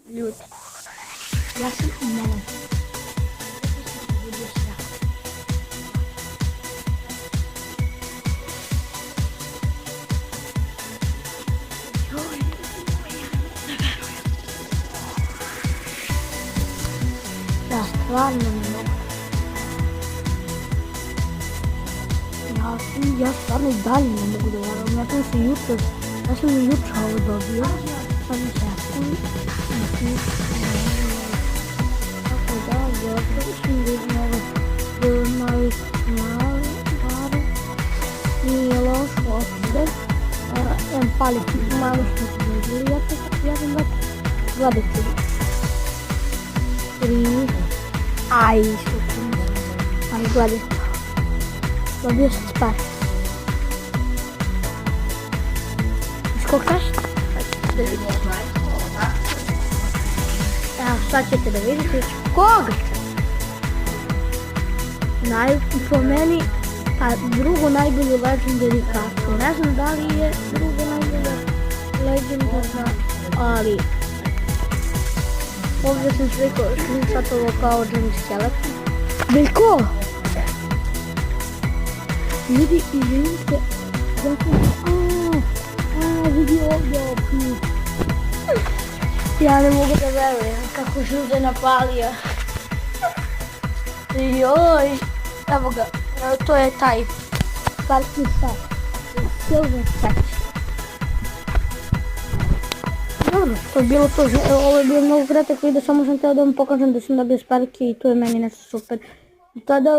Ljudi. Ja sam i Neven. Ja stvarno ne mogu. Ja stvarno i dalje ne mogu da verujem. Ja sam i juče ovo dobio. Sad mi se tako da, dobro, sam vidim ovo mali mali, nije loš ovdje. Jedan pali mali smo vidjeli, ja sam gledati. 3, aj, super, ali gledaj. Dobio sam spar. Viš koliko kaš? Da vidite. Evo, sad ćete da vidite koga. Po meni, pa drugo najbolju legendary kartu. Ne znam da li je drugo najbolja legendarna, ali ovdje sam screenshotovo kao Johnny Skeleton. Veliko! Ljudi, izvinite, vidi ovdje opet. Ja ne mogu da verujem kako sam se napalio. Joj, evo ga, to je taj kartni set, silver set. Dobro, to je bilo to, ovo je bio mnogo kratak video, samo sam htjela da vam pokažem da sam dobio sparke i to je meni nešto super. Tada